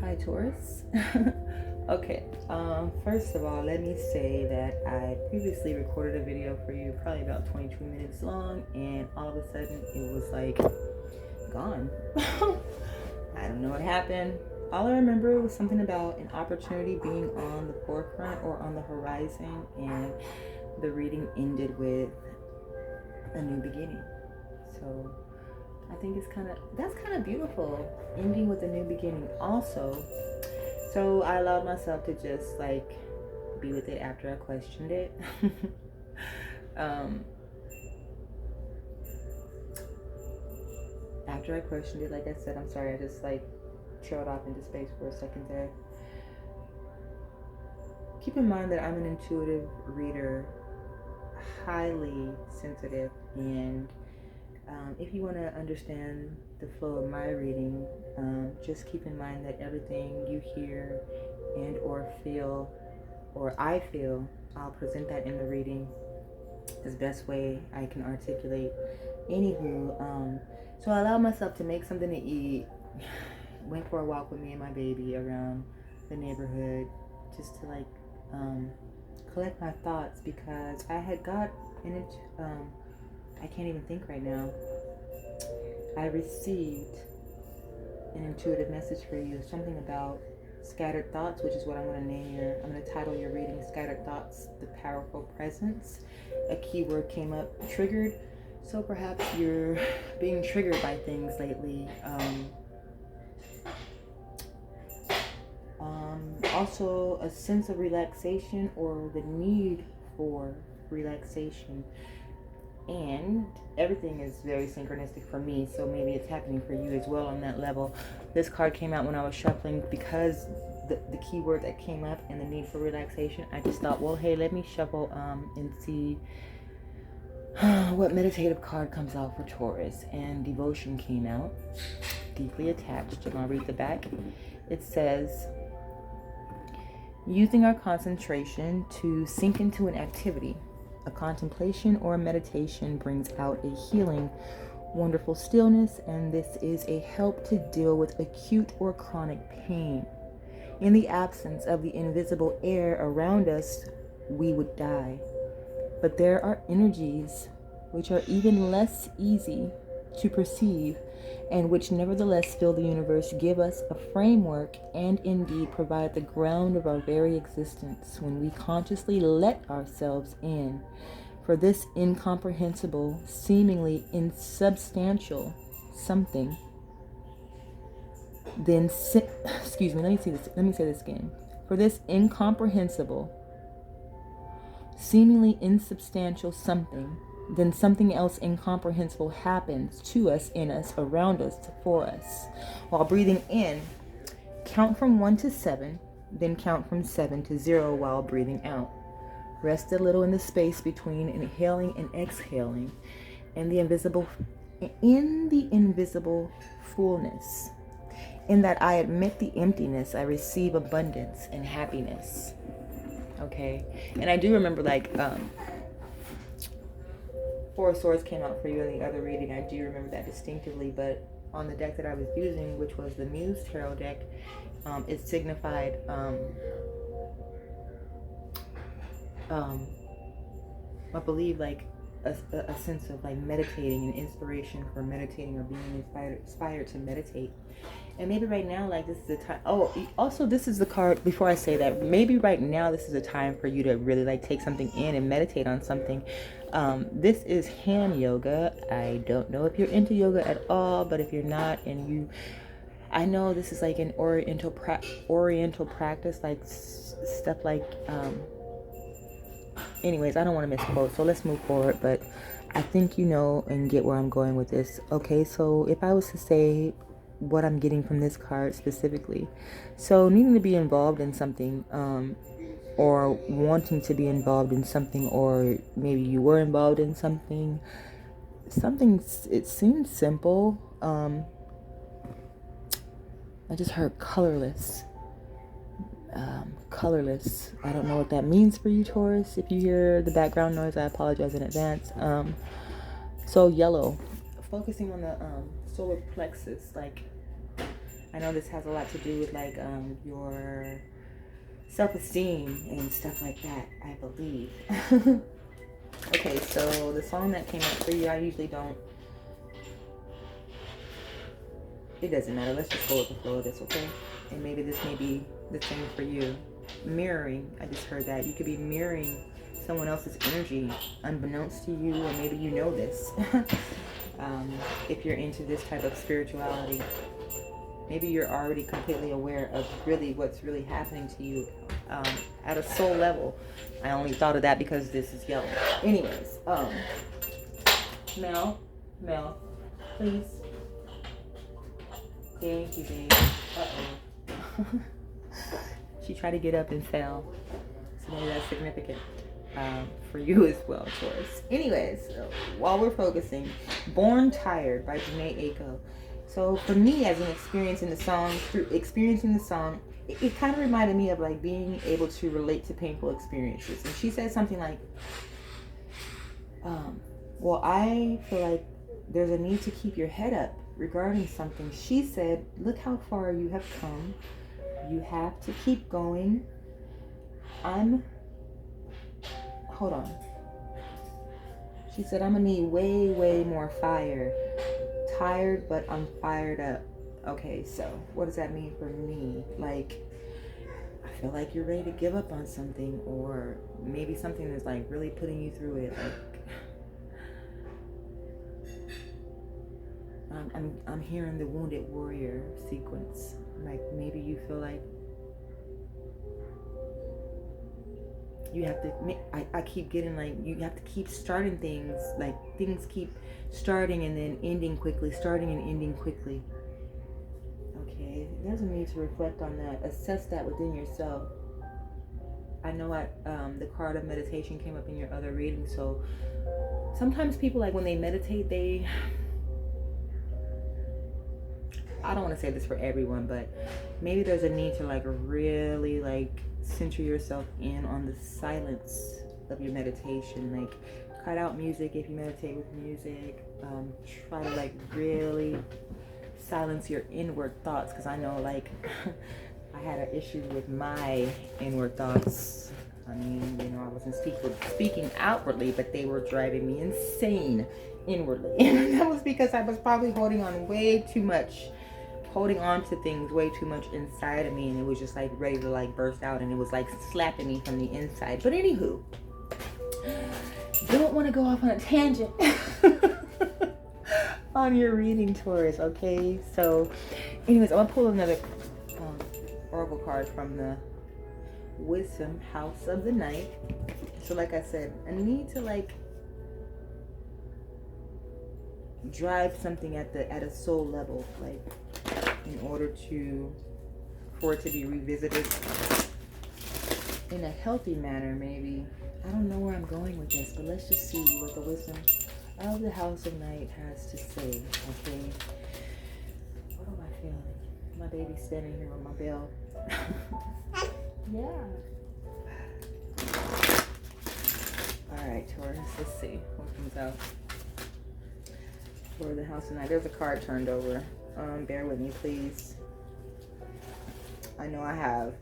Hi, Taurus. Okay, first of all, let me say that I previously recorded a video for you, probably about 22 minutes long, and all of a sudden it was like gone. I don't know what happened. All I remember was something about an opportunity being on the forefront or on the horizon, and the reading ended with a new beginning. So I think that's kind of beautiful, ending with a new beginning. Also, so I allowed myself to just like be with it after I questioned it. um, After I questioned it, like I said, I'm sorry, I just like trailed off into space for a second there. Keep in mind that I'm an intuitive reader, highly sensitive, and if you want to understand the flow of my reading, just keep in mind that everything you hear and or feel, or I feel, I'll present that in the reading as best way I can articulate. Anywho, so I allowed myself to make something to eat, went for a walk with me and my baby around the neighborhood, just to like collect my thoughts, because I had got in it. I can't even think right now. I received an intuitive message for you, something about scattered thoughts, which is what I'm going to title your reading, Scattered Thoughts, the Powerful Presence. A keyword came up, triggered. So perhaps you're being triggered by things lately. Also a sense of relaxation or the need for relaxation. And everything is very synchronistic for me, so maybe it's happening for you as well on that level. This card came out when I was shuffling because the keyword that came up and the need for relaxation. I just thought, well, hey, let me shuffle and see what meditative card comes out for Taurus. And devotion came out, deeply attached, and I'll read the back. It says, using our concentration to sink into an activity, a contemplation or a meditation brings out a healing, wonderful stillness, and this is a help to deal with acute or chronic pain. In the absence of the invisible air around us, we would die. But there are energies which are even less easy to perceive and which nevertheless fill the universe, give us a framework, and indeed provide the ground of our very existence when we consciously let ourselves in. For this incomprehensible, seemingly insubstantial something, then excuse me, let me say this again. For this incomprehensible, seemingly insubstantial something, then something else incomprehensible happens to us, in us, around us, for us. While breathing in, count from 1 to 7, then count from 7 to 0 while breathing out. Rest a little in the space between inhaling and exhaling, in the invisible fullness. In that I admit the emptiness, I receive abundance and happiness. Okay, and I do remember like Four of Swords came out for you in the other reading. I do remember that distinctively, but on the deck that I was using, which was the Muse Tarot deck, it signified I believe like a sense of like meditating and inspiration for meditating or being inspired to meditate. And maybe right now, like, this is the time. Oh, also, this is the card, before I say that, maybe right now this is a time for you to really like take something in and meditate on something. This is hand yoga. I don't know if you're into yoga at all, but if you're not, and I know this is like an oriental practice, like stuff like, anyways, I don't want to misquote, so let's move forward, but I think you know and get where I'm going with this. Okay, so if I was to say what I'm getting from this card specifically, so needing to be involved in something, or wanting to be involved in something, or maybe you were involved in something, it seems simple. I just heard colorless. Colorless. I don't know what that means for you, Taurus. If you hear the background noise, I apologize in advance. So yellow, focusing on the solar plexus, like I know this has a lot to do with like your self-esteem and stuff like that, I believe. Okay, so the song that came up for you, I usually don't. It doesn't matter. Let's just go with the flow of this, okay? And maybe this may be the thing for you. Mirroring. I just heard that. You could be mirroring someone else's energy unbeknownst to you, or maybe you know this. If you're into this type of spirituality, maybe you're already completely aware of really what's really happening to you at a soul level. I only thought of that because this is yellow. Anyways, Mel, please. Thank you, babe. Uh-oh. She tried to get up and fell. So maybe that's significant for you as well, Taurus. Anyways, while we're focusing, Born Tired by Janae Aiko. So for me, as an experience in the song, through experiencing the song, it kind of reminded me of like being able to relate to painful experiences. And she said something like, well, I feel like there's a need to keep your head up regarding something. She said, look how far you have come. You have to keep going. Hold on. She said, I'm gonna need way more fire. Tired, but I'm fired up. Okay, so what does that mean for me? Like, I feel like you're ready to give up on something, or maybe something that's like really putting you through it. Like, I'm hearing the wounded warrior sequence. Like maybe you feel like you have to, I keep getting like, you have to keep starting things, like things keep starting and then ending quickly, starting and ending quickly. Okay, there's a need to reflect on that, assess that within yourself. I know the card of meditation came up in your other reading, so sometimes people, like when they meditate, I don't want to say this for everyone, but maybe there's a need to like really like center yourself in on the silence of your meditation. Like cut out music if you meditate with music. Try to like really silence your inward thoughts, because I know like I had an issue with my inward thoughts. I mean, you know, I wasn't speaking outwardly, but they were driving me insane inwardly. And that was because I was probably holding on to things way too much inside of me, and it was just like ready to like burst out, and it was like slapping me from the inside. But anywho, don't want to go off on a tangent on your reading, Taurus. Okay, so anyways, I'm gonna pull another oracle card from the Wisdom House of the Night. So like I said, I need to like drive something at a soul level, like in order for it to be revisited in a healthy manner. Maybe I don't know where I'm going with this, but let's just see what the Wisdom of the House of Night has to say. Okay, what am I feeling? My baby's standing here with my bell. Yeah. All right, Taurus, let's see what comes out for the House of Night. There's a card turned over. Bear with me, please. I know I have.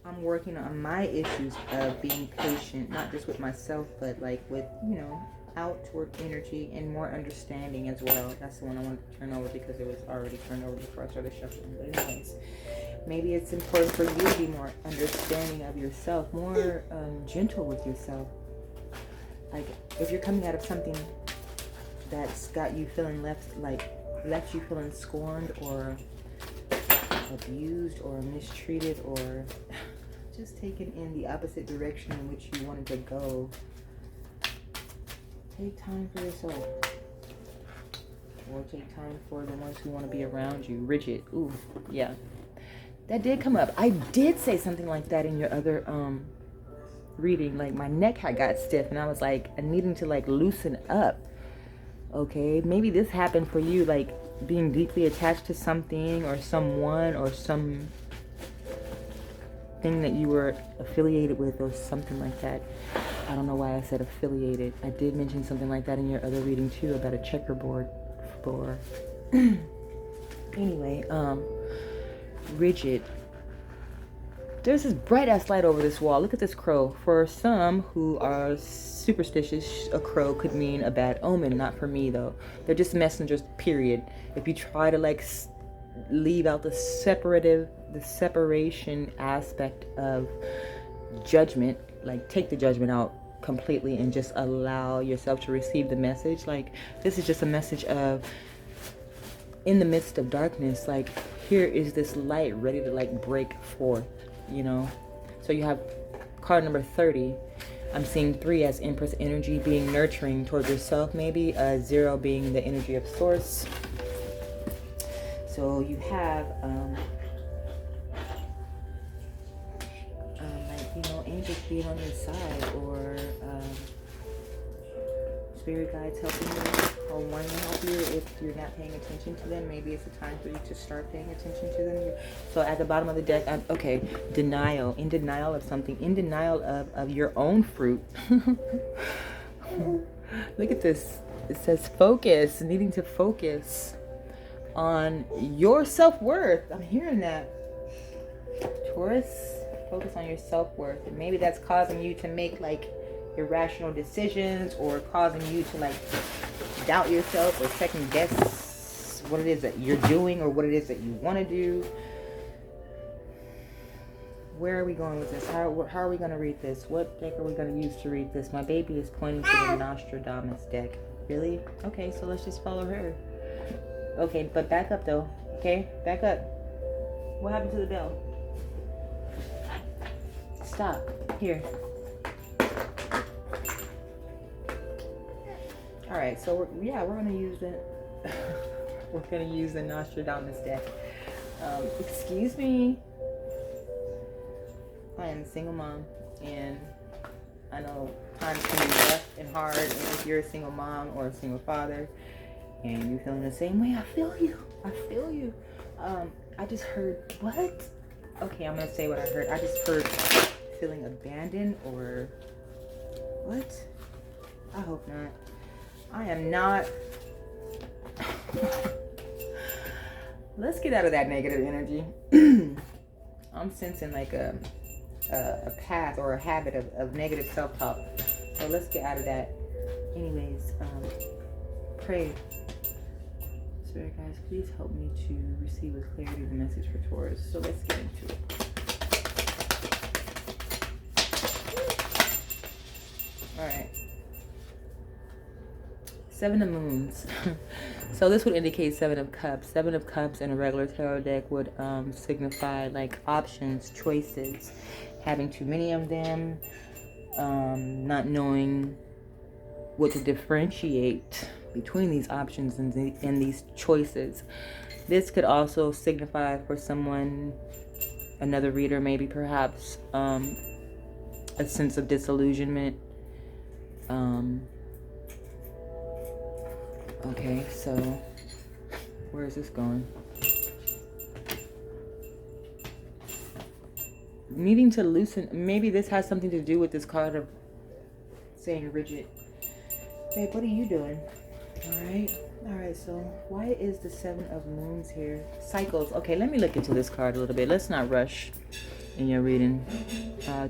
I'm working on my issues of being patient, not just with myself, but like with, you know, outward energy and more understanding as well. That's the one I wanted to turn over because it was already turned over before I started shuffling. But anyways, maybe it's important for you to be more understanding of yourself, more gentle with yourself. Like if you're coming out of something that's got you feeling left you feeling scorned or abused or mistreated, or just taken in the opposite direction in which you wanted to go, take time for yourself, or take time for the ones who want to be around you. Rigid. Ooh, yeah, that did come up. I did say something like that in your other reading. Like my neck had got stiff and I was like needing to like loosen up. Okay, maybe this happened for you, like being deeply attached to something or someone or some thing that you were affiliated with or something like that. I don't know why I said affiliated. I did mention something like that in your other reading too, about a checkerboard floor. rigid. There's this bright ass light over this wall. Look at this crow. For some who are superstitious, a crow could mean a bad omen. Not for me though. They're just messengers, period. If you try to like leave out the separation aspect of judgment, like take the judgment out completely and just allow yourself to receive the message. Like this is just a message of, in the midst of darkness, like here is this light ready to like break forth, you know. So you have card number 30. I'm seeing 3 as Empress energy, being nurturing towards yourself, maybe 0 being the energy of source. So you have like, you know, angels being on your side, or spirit guides helping you, or wanting to help you if you're not paying attention to them. Maybe it's a time for you to start paying attention to them. So at the bottom of the deck, okay, denial, in denial of something, in denial of your own fruit. Look at this. It says focus, needing to focus on your self-worth. I'm hearing that. Taurus, focus on your self-worth. And maybe that's causing you to make like irrational decisions, or causing you to like doubt yourself or second guess what it is that you're doing or what it is that you want to do. Where are we going with this? How are we going to read this? What deck are we going to use to read this? My baby is pointing to the Nostradamus deck. Really? Okay, so let's just follow her. Okay, but back up though. Okay, back up. What happened to the bell? Stop. Here. All right, so we're gonna use the we're gonna use the Nostradamus deck. Excuse me. I am a single mom, and I know times can be rough and hard. And if you're a single mom or a single father, and you're feeling the same way, I feel you. I feel you. I just heard what? Okay, I'm gonna say what I heard. I just heard feeling abandoned, or what? I hope not. I am not. Let's get out of that negative energy. I'm sensing like a path or a habit of negative self-talk. So let's get out of that. Anyways, pray. Spirit guys, please help me to receive with clarity the message for Taurus. So let's get into it. All right. 7 of Moons. So this would indicate 7 of Cups. 7 of Cups in a regular tarot deck would signify like options, choices, having too many of them, not knowing what to differentiate between these options and these choices. This could also signify for someone, another reader maybe perhaps, a sense of disillusionment. Okay, so where is this going? Needing to loosen. Maybe this has something to do with this card of saying rigid. Babe, what are you doing? All right, so why is the 7 of Moons here? Cycles. Okay, let me look into this card a little bit. Let's not rush in your reading,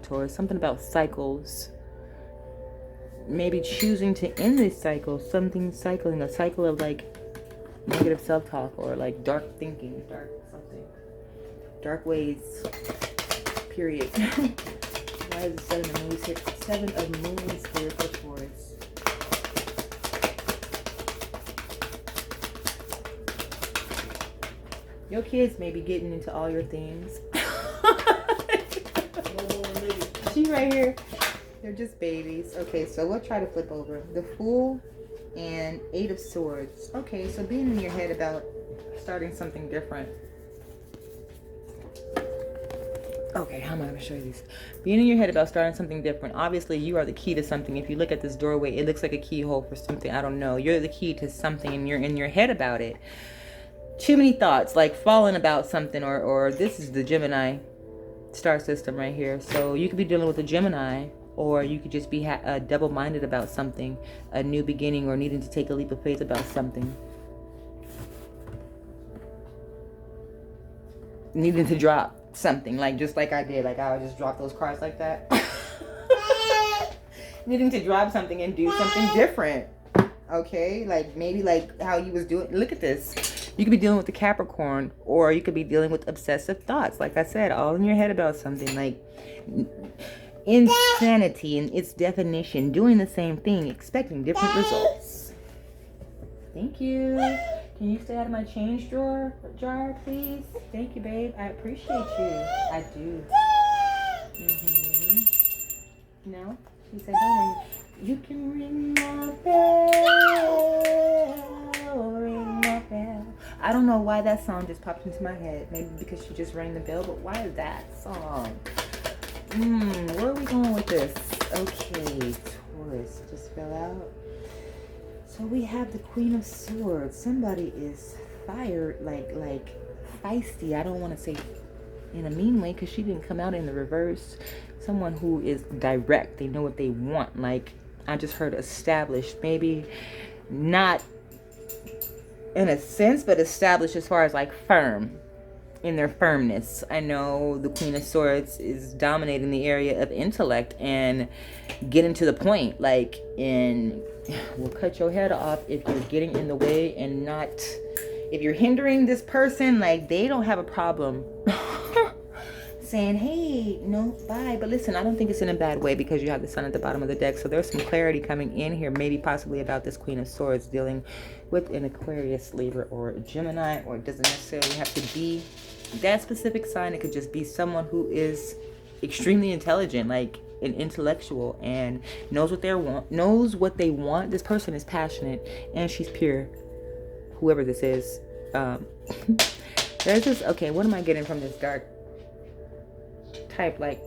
Taurus. Something about cycles. Maybe choosing to end this cycle, something cycling, a cycle of like negative self-talk or like dark thinking, dark ways, period. Why is the 7 of Moons here? 7 of Moons here for Taurus. Your kids may be getting into all your things. She right here. They're just babies. Okay, so we'll try to flip over. The Fool and 8 of Swords. Okay, so being in your head about starting something different. Okay, how am I going to show you these? Being in your head about starting something different. Obviously, you are the key to something. If you look at this doorway, it looks like a keyhole for something. I don't know. You're the key to something, and you're in your head about it. Too many thoughts, like falling about something, or this is the Gemini star system right here. So you could be dealing with a Gemini, or you could just be double-minded about something, a new beginning, or needing to take a leap of faith about something. needing to drop something, like just like I did. Like I would just drop those cards like that. Needing to drop something and do something different. Okay, like maybe like how you was doing. Look at this. You could be dealing with the Capricorn, or you could be dealing with obsessive thoughts. Like I said, all in your head about something. Like insanity in its definition, doing the same thing, expecting different results. Thank you. Can you stay out of my change jar, please? Thank you, babe. I appreciate you. I do. No? She said, don't ring. You can ring my bell, ring my bell. I don't know why that song just popped into my head. Maybe because she just rang the bell, but why is that song? Where are we going with this? Okay, Taurus just fell out. So we have the Queen of Swords. Somebody is fired, like feisty. I don't want to say in a mean way because she didn't come out in the reverse. Someone who is direct. They know what they want. Like I just heard established. Maybe not in a sense, but established as far as like firm. In their firmness. I know the Queen of Swords is dominating the area of intellect and getting to the point. Like, we'll cut your head off if you're getting in the way and not, if you're hindering this person, like they don't have a problem saying, hey, no, bye. But listen, I don't think it's in a bad way because you have the Sun at the bottom of the deck. So there's some clarity coming in here, maybe possibly about this Queen of Swords dealing with an Aquarius, Libra, or a Gemini, or it doesn't necessarily have to be that specific sign. It could just be someone who is extremely intelligent, like an intellectual, and knows what they want. This person is passionate and she's pure, whoever this is. There's this, okay, what am I getting from this dark type, like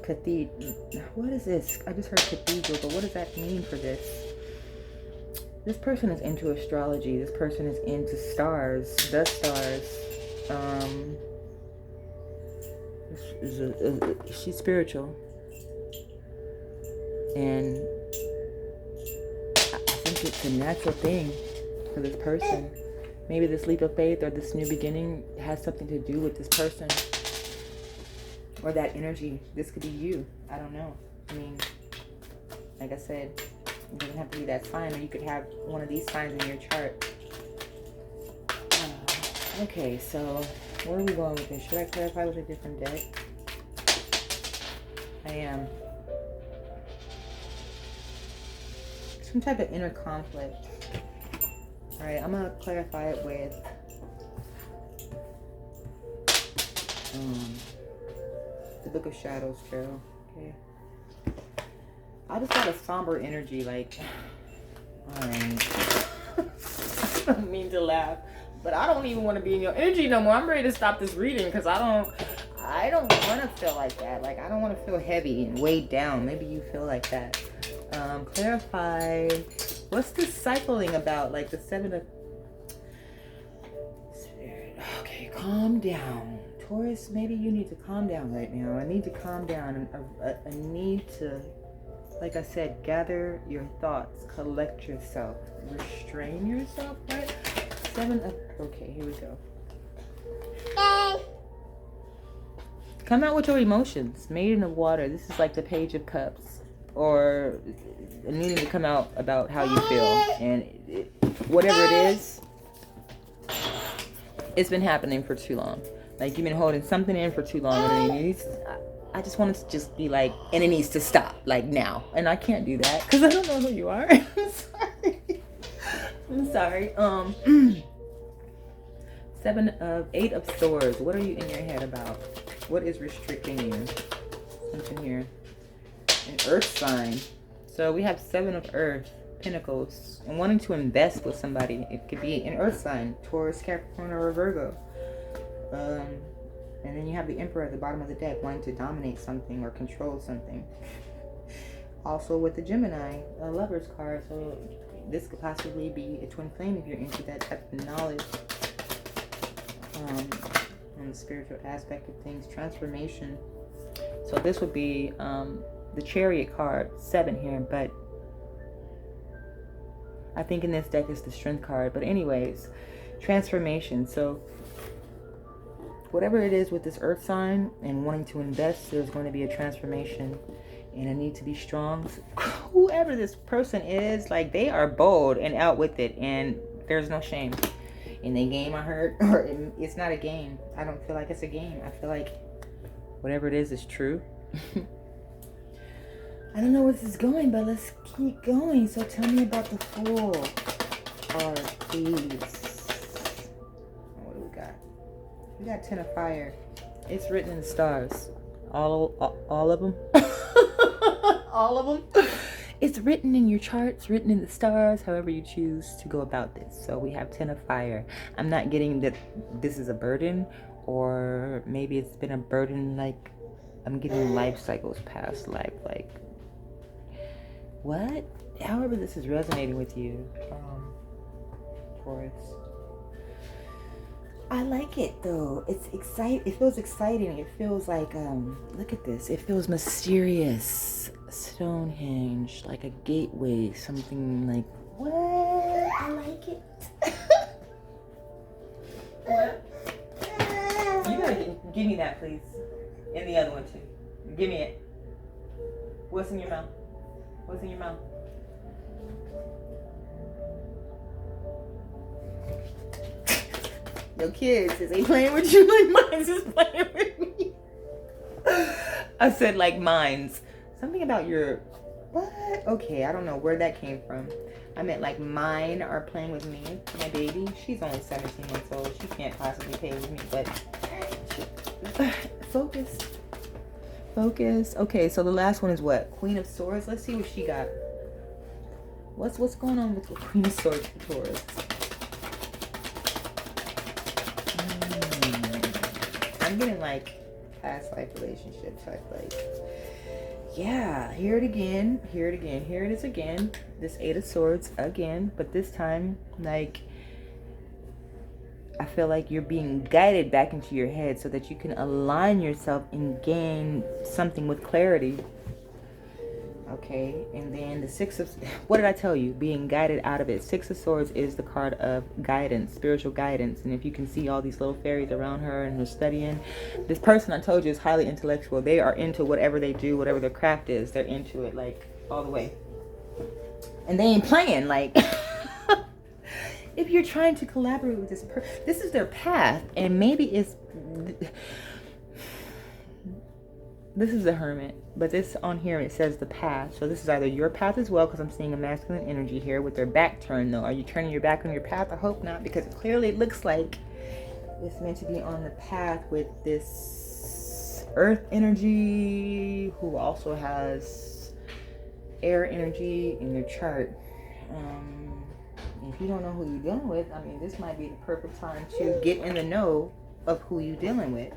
cathedral? What is this? I just heard cathedral, but what does that mean for this? This person is into astrology. This person is into stars, the stars. She's spiritual, and I think it's a natural thing for this person. Maybe this leap of faith or this new beginning has something to do with this person or that energy. This could be you. I don't know. I mean, like I said, it doesn't have to be that sign, or you could have one of these signs in your chart. Okay, so where are we going with this? Should I clarify with a different deck? I am. Some type of inner conflict. Alright, I'm going to clarify it with the Book of Shadows Tarot. Okay. I just got a somber energy, like, alright. I don't mean to laugh, but I don't even want to be in your energy no more. I'm ready to stop this reading because I don't want to feel like that. Like, I don't want to feel heavy and weighed down. Maybe you feel like that. Clarify, what's this cycling about? Like the Seven of Spirit. Okay, calm down. Taurus, maybe you need to calm down right now. I need to calm down. I need to, like I said, gather your thoughts, collect yourself, restrain yourself, right? Okay, here we go. Come out with your emotions. Maiden of Water. This is like the Page of Cups, or needing to come out about how you feel, and whatever it is, it's been happening for too long. Like you've been holding something in for too long, and I just want it to just be like, and it needs to stop, like now. And I can't do that because I don't know who you are. I'm sorry. Eight of Swords. What are you in your head about? What is restricting you? Something here. An Earth sign. So we have Seven of Earth, Pentacles, and wanting to invest with somebody. It could be an Earth sign, Taurus, Capricorn, or a Virgo. And then you have the Emperor at the bottom of the deck, wanting to dominate something or control something. Also with the Gemini, a Lover's card. So this could possibly be a twin flame if you're into that type of knowledge. On the spiritual aspect of things, transformation. So this would be the Chariot card, 7 here, but I think in this deck is the Strength card. But anyways, transformation. So whatever it is with this earth sign and wanting to invest, there's going to be a transformation and a need to be strong. Whoever this person is, like, they are bold and out with it, and there's no shame in the game. I heard, or it's not a game. I don't feel like it's a game. I feel like whatever it is true. I don't know where this is going, but let's keep going. So tell me about the Fool card, please. What do we got? We got 10 of Fire. It's written in the stars. All of them. All of them. It's written in your charts, written in the stars, however you choose to go about this. So we have 10 of Fire. I'm not getting that this is a burden, or maybe it's been a burden, like I'm getting life cycles past life, like what? However this is resonating with you, Taurus. I like it though. It's exciting. It feels exciting. It feels like, look at this. It feels mysterious. Stonehenge, like a gateway, something like, what? I like it. What? You gotta give me that, please. And the other one too. Give me it. What's in your mouth? What's in your mouth? Your kids, is they playing with you like mines is playing with me? I said like mines. Something about your, what? Okay, I don't know where that came from. I meant like mine are playing with me. My baby, she's only 17 months old. She can't possibly play with me, but focus. Focus. Okay, so the last one is what? Queen of Swords. Let's see what she got. What's going on with the Queen of Swords for Taurus? I'm getting like past life relationship type, like, yeah, hear it again, hear it again, here it is again. This 8 of Swords again, but this time, like, I feel like you're being guided back into your head so that you can align yourself and gain something with clarity. Okay, and then the 6 of, what did I tell you? Being guided out of it. 6 of Swords is the card of guidance, spiritual guidance. And if you can see all these little fairies around her and her studying, this person I told you is highly intellectual. They are into whatever they do, whatever their craft is. They're into it, like, all the way. And they ain't playing, like, if you're trying to collaborate with this person, this is their path. And maybe it's, this is the Hermit, but this on here, it says the path. So this is either your path as well, because I'm seeing a masculine energy here with their back turned though. Are you turning your back on your path? I hope not, because it clearly looks like it's meant to be on the path with this earth energy, who also has air energy in their chart. If you don't know who you're dealing with, I mean, this might be the perfect time to get in the know of who you're dealing with.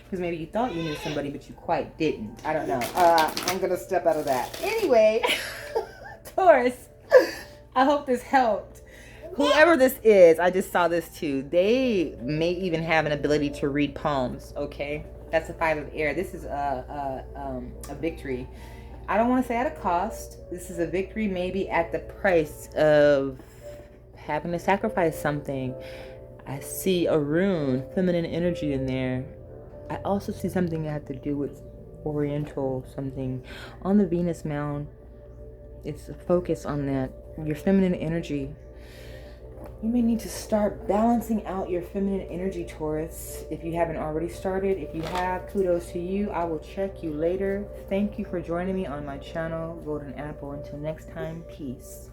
Because maybe you thought you knew somebody, but you quite didn't. I don't know. I'm going to step out of that. Anyway, Taurus, I hope this helped. Whoever this is, I just saw this too. They may even have an ability to read palms, okay? That's a 5 of air. This is a victory. I don't want to say at a cost. This is a victory maybe at the price of having to sacrifice something. I see a rune, feminine energy in there. I also see something that had to do with Oriental, something on the Venus mound. It's a focus on that. Your feminine energy. You may need to start balancing out your feminine energy, Taurus, if you haven't already started. If you have, kudos to you. I will check you later. Thank you for joining me on my channel, Golden Apple. Until next time, peace.